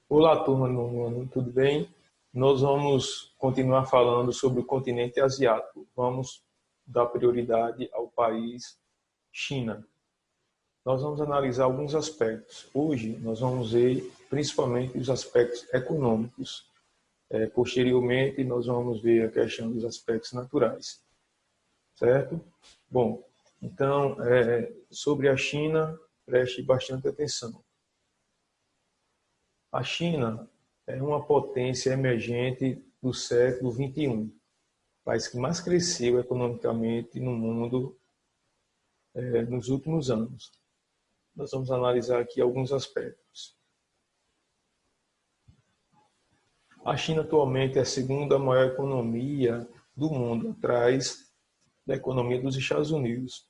Olá, turma, no ano, tudo bem? Nós vamos continuar falando sobre o continente asiático. Vamos dar prioridade ao país China. Nós vamos analisar alguns aspectos. Hoje, nós vamos ver principalmente os aspectos econômicos. Posteriormente, nós vamos ver a questão dos aspectos naturais, certo? Bom, então, sobre a China, preste bastante atenção. A China é uma potência emergente do século XXI, o país que mais cresceu economicamente no mundo nos últimos anos. Nós vamos analisar aqui alguns aspectos. A China atualmente é a segunda maior economia do mundo, atrás da economia dos Estados Unidos.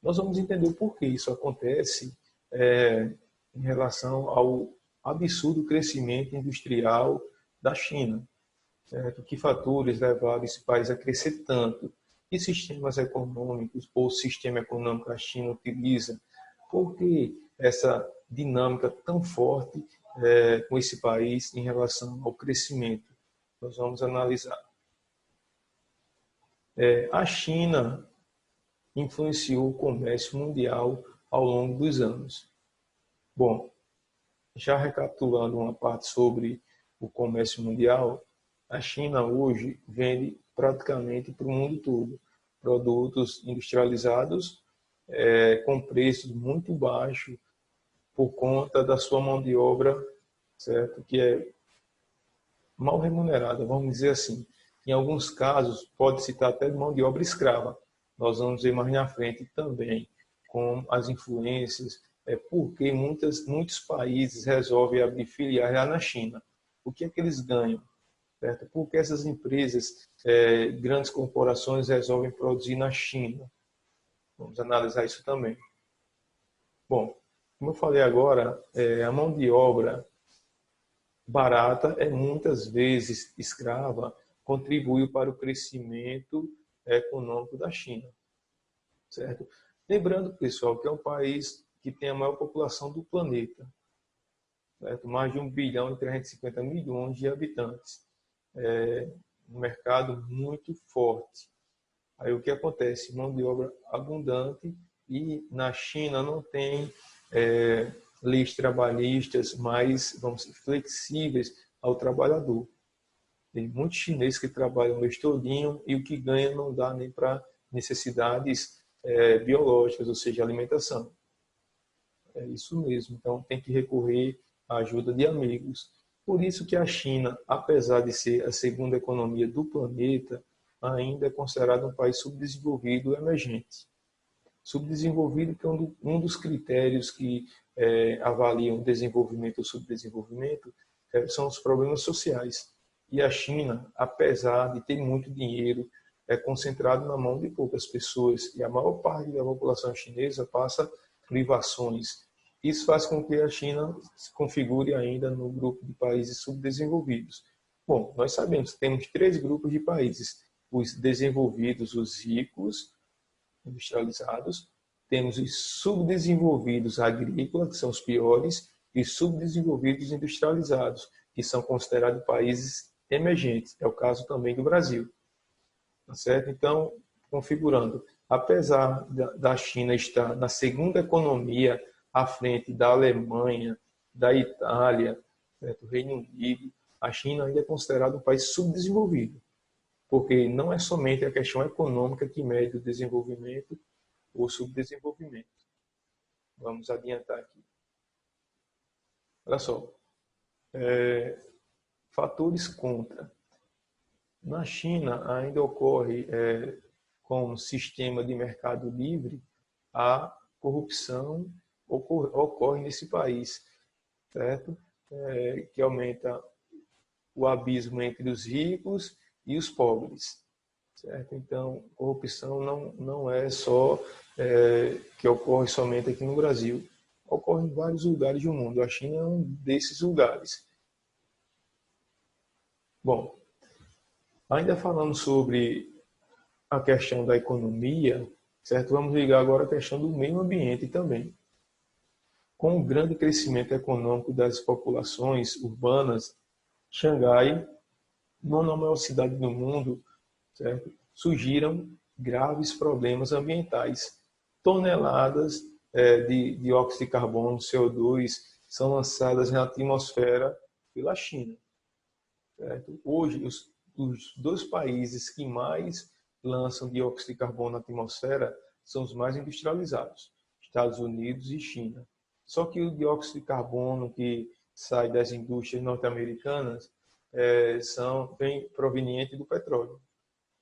Nós vamos entender o porquê isso acontece em relação ao absurdo crescimento industrial da China. Certo? Que fatores levaram esse país a crescer tanto? Que sistemas econômicos ou sistema econômico a China utiliza? Por que essa dinâmica tão forte com esse país em relação ao crescimento? Nós vamos analisar. A China influenciou o comércio mundial ao longo dos anos. Bom, já recapitulando uma parte sobre o comércio mundial, a China hoje vende praticamente para o mundo todo produtos industrializados com preços muito baixos por conta da sua mão de obra, certo? Que é mal remunerada, vamos dizer assim. Em alguns casos, pode citar até mão de obra escrava. Nós vamos ver mais na frente também com as influências, porque muitos países resolvem abrir filiais lá na China. O que é que eles ganham? Certo? Porque essas empresas, grandes corporações, resolvem produzir na China. Vamos analisar isso também. Bom, como eu falei agora, a mão de obra barata muitas vezes escrava, contribuiu para o crescimento econômico da China. Certo? Lembrando, pessoal, que é um país que tem a maior população do planeta. Certo? Mais de 1 bilhão e 350 milhões de habitantes. Um mercado muito forte. Aí o que acontece? Mão de obra abundante e na China não tem leis trabalhistas mais, vamos dizer, flexíveis ao trabalhador. Tem muitos chineses que trabalham o mês todinho e o que ganha não dá nem para necessidades biológicas, ou seja, alimentação. É isso mesmo. Então tem que recorrer à ajuda de amigos. Por isso que a China, apesar de ser a segunda economia do planeta, ainda é considerada um país subdesenvolvido e emergente. Subdesenvolvido que é um dos critérios que avaliam desenvolvimento ou subdesenvolvimento são os problemas sociais. E a China, apesar de ter muito dinheiro, é concentrado na mão de poucas pessoas e a maior parte da população chinesa passa privações. Isso faz com que a China se configure ainda no grupo de países subdesenvolvidos. Bom, nós sabemos que temos 3 grupos de países: os desenvolvidos, os ricos, industrializados, temos os subdesenvolvidos agrícolas, que são os piores, e subdesenvolvidos industrializados, que são considerados países emergentes. É o caso também do Brasil. Tá certo? Então, configurando, apesar da China estar na segunda economia à frente da Alemanha, da Itália, certo? Reino Unido, a China ainda é considerada um país subdesenvolvido, porque não é somente a questão econômica que mede o desenvolvimento ou subdesenvolvimento. Vamos adiantar aqui. Olha só, fatores contra. Na China ainda ocorre, com o sistema de mercado livre, a corrupção ocorre nesse país, certo? Que aumenta o abismo entre os ricos e os pobres. Certo? Então, corrupção não é só que ocorre somente aqui no Brasil. Ocorre em vários lugares do mundo. A China é um desses lugares. Bom, ainda falando sobre a questão da economia, certo? Vamos ligar agora a questão do meio ambiente também. Com o grande crescimento econômico das populações urbanas, Xangai, nona maior cidade do mundo, certo? Surgiram graves problemas ambientais. Toneladas de dióxido de carbono, CO2, são lançadas na atmosfera pela China. Certo? Hoje, os dois países que mais lançam dióxido de carbono na atmosfera são os mais industrializados, Estados Unidos e China. Só que o dióxido de carbono que sai das indústrias norte-americanas vem proveniente do petróleo.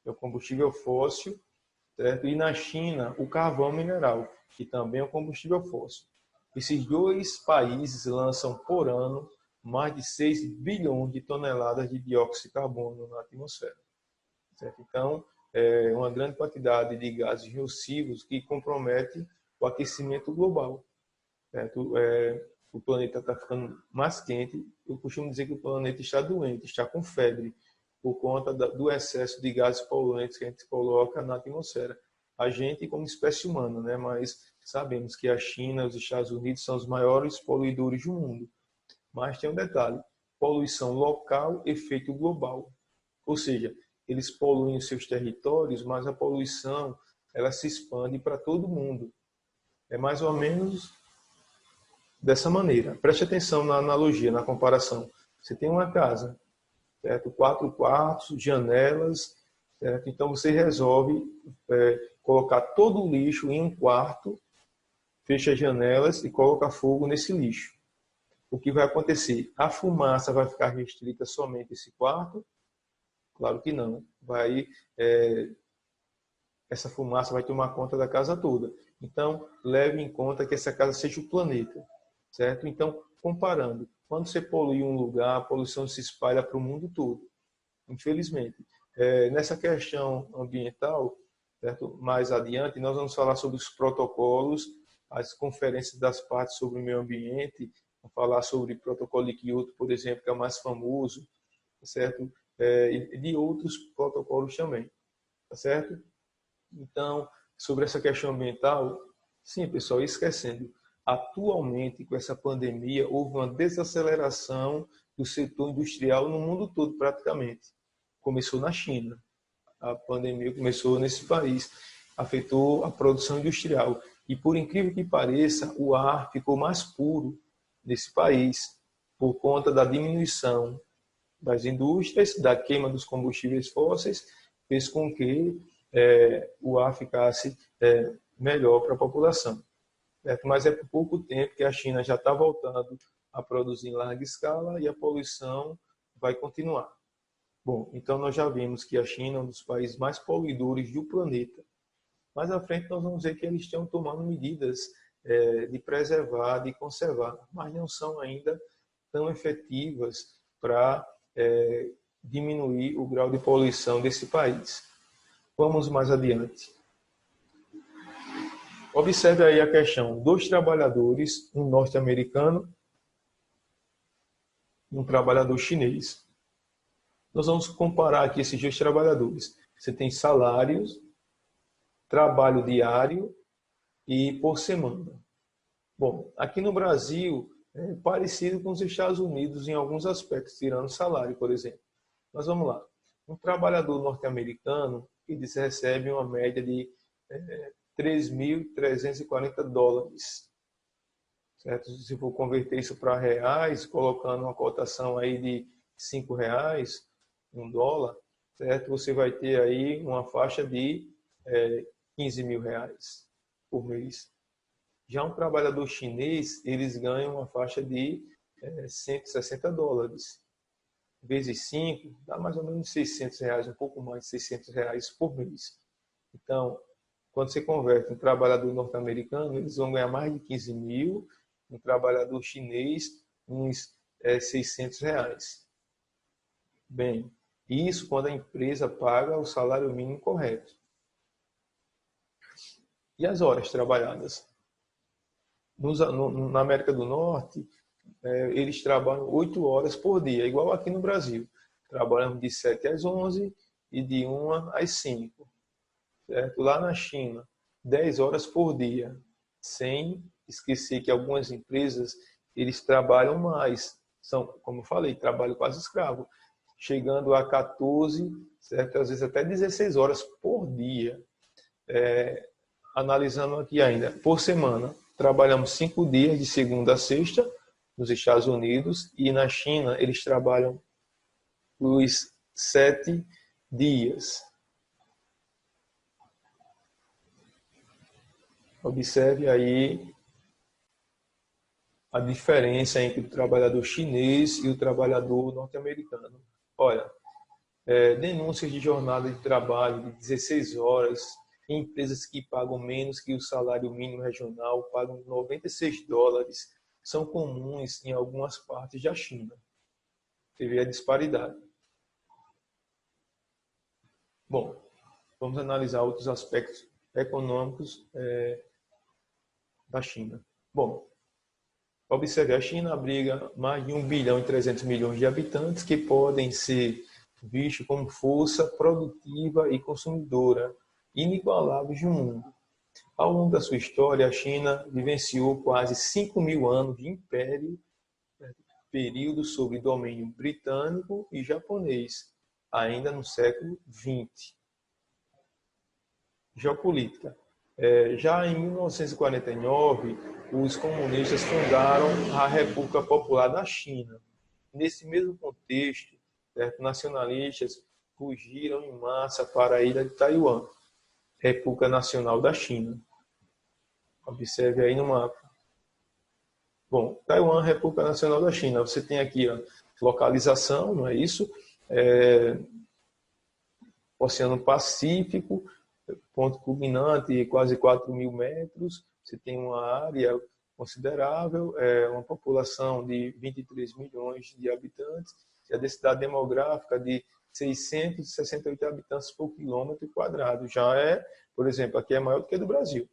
É o combustível fóssil, certo? E na China, o carvão mineral, que também é um combustível fóssil. Esses dois países lançam por ano mais de 6 bilhões de toneladas de dióxido de carbono na atmosfera. Certo? Então, é uma grande quantidade de gases nocivos que compromete o aquecimento global. Certo? O planeta está ficando mais quente. Eu costumo dizer que o planeta está doente, está com febre, por conta do excesso de gases poluentes que a gente coloca na atmosfera. A gente como espécie humana, né? Mas sabemos que a China e os Estados Unidos são os maiores poluidores do mundo. Mas tem um detalhe, poluição local, efeito global. Ou seja, eles poluem os seus territórios, mas a poluição ela se expande para todo mundo. É mais ou menos dessa maneira. Preste atenção na analogia, na comparação. Você tem uma casa, certo? 4 quartos, janelas, certo? Então você resolve colocar todo o lixo em um quarto, fecha as janelas e coloca fogo nesse lixo. O que vai acontecer? A fumaça vai ficar restrita somente a esse quarto? Claro que não. Essa fumaça vai tomar conta da casa toda. Então, leve em conta que essa casa seja o planeta, certo? Então, comparando, quando você polui um lugar, a poluição se espalha para o mundo todo, infelizmente. Nessa questão ambiental, certo? Mais adiante, nós vamos falar sobre os protocolos, as conferências das partes sobre o meio ambiente, vamos falar sobre o protocolo de Kyoto, por exemplo, que é o mais famoso, certo? E de outros protocolos também, tá certo? Então, sobre essa questão ambiental, sim, pessoal, esquecendo, atualmente, com essa pandemia, houve uma desaceleração do setor industrial no mundo todo, praticamente. Começou na China. A pandemia começou nesse país, afetou a produção industrial. E, por incrível que pareça, o ar ficou mais puro nesse país, por conta da diminuição das indústrias, da queima dos combustíveis fósseis, fez com que o ar ficasse melhor para a população. Certo? Mas é por pouco tempo que a China já está voltando a produzir em larga escala e a poluição vai continuar. Bom, então nós já vimos que a China é um dos países mais poluidores do planeta. Mais à frente nós vamos ver que eles estão tomando medidas de preservar, de conservar, mas não são ainda tão efetivas para diminuir o grau de poluição desse país. Vamos mais adiante. Observe aí a questão: 2 trabalhadores, um norte-americano e um trabalhador chinês. Nós vamos comparar aqui esses 2 trabalhadores. Você tem salários, trabalho diário e por semana. Bom, aqui no Brasil é parecido com os Estados Unidos em alguns aspectos, tirando salário, por exemplo. Mas vamos lá. Um trabalhador norte-americano, eles recebem uma média de $3.340. Certo? Se for converter isso para reais, colocando uma cotação aí de R$5, $1, certo? Você vai ter aí uma faixa de R$15 mil por mês. Já um trabalhador chinês, eles ganham uma faixa de $160. Vezes 5, dá mais ou menos R$600, um pouco mais de R$600 por mês. Então, quando você converte um trabalhador norte-americano, eles vão ganhar mais de 15 mil, um trabalhador chinês, uns R$600. Bem, isso quando a empresa paga o salário mínimo correto. E as horas trabalhadas? Na América do Norte, eles trabalham 8 horas por dia, igual aqui no Brasil. Trabalham de 7 às 11 e de 1 às 5. Certo? Lá na China, 10 horas por dia, sem esquecer que algumas empresas, eles trabalham mais. São, como eu falei, trabalho quase escravo, chegando a 14, certo? Às vezes até 16 horas por dia. Analisando aqui ainda, por semana, trabalhamos 5 dias, de segunda a sexta, nos Estados Unidos, e na China eles trabalham os 7 dias. Observe aí a diferença entre o trabalhador chinês e o trabalhador norte-americano. Olha, denúncias de jornada de trabalho de 16 horas, empresas que pagam menos que o salário mínimo regional, pagam 96 dólares, são comuns em algumas partes da China. Você vê a disparidade. Bom, vamos analisar outros aspectos econômicos da China. Bom, observe, a China abriga mais de 1 bilhão e 300 milhões de habitantes que podem ser vistos como força produtiva e consumidora inigualáveis do mundo. Ao longo da sua história, a China vivenciou quase 5.000 anos de império, período sob domínio britânico e japonês, ainda no século XX. Geopolítica. Já em 1949, os comunistas fundaram a República Popular da China. Nesse mesmo contexto, nacionalistas fugiram em massa para a ilha de Taiwan, República Nacional da China. Observe aí no mapa. Bom, Taiwan, República Nacional da China. Você tem aqui a localização, não é isso? Oceano Pacífico, ponto culminante, quase 4.000 metros. Você tem uma área considerável, uma população de 23 milhões de habitantes, e a densidade demográfica de 668 habitantes por quilômetro quadrado. Já por exemplo, aqui é maior do que a do Brasil.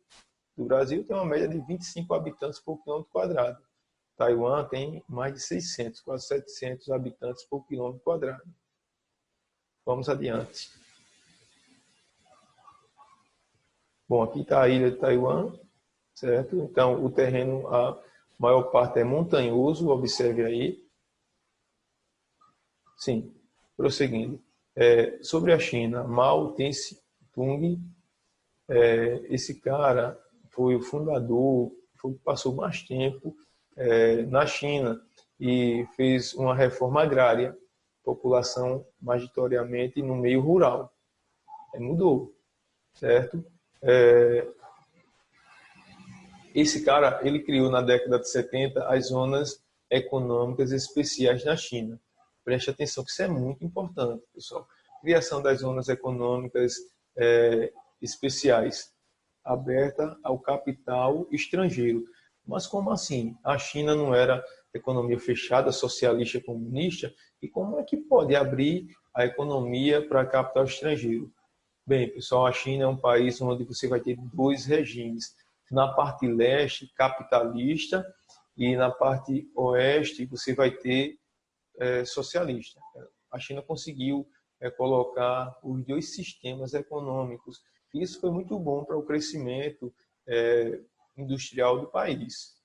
Do Brasil tem uma média de 25 habitantes por quilômetro quadrado. Taiwan tem mais de 600, quase 700 habitantes por quilômetro quadrado. Vamos adiante. Bom, aqui está a ilha de Taiwan, certo? Então, o terreno, a maior parte é montanhoso, observe aí. Sim, prosseguindo. Sobre a China, Mao Tse-tung, esse cara foi o fundador, passou mais tempo na China e fez uma reforma agrária, população majoritariamente no meio rural. Mudou, certo? Esse cara, ele criou na década de 70 as zonas econômicas especiais na China. Preste atenção que isso é muito importante, pessoal. Criação das zonas econômicas especiais, aberta ao capital estrangeiro. Mas como assim? A China não era economia fechada, socialista, comunista? E como é que pode abrir a economia para capital estrangeiro? Bem, pessoal, a China é um país onde você vai ter 2 regimes. Na parte leste, capitalista, e na parte oeste, você vai ter socialista. A China conseguiu colocar os 2 sistemas econômicos. Isso foi muito bom para o crescimento industrial do país.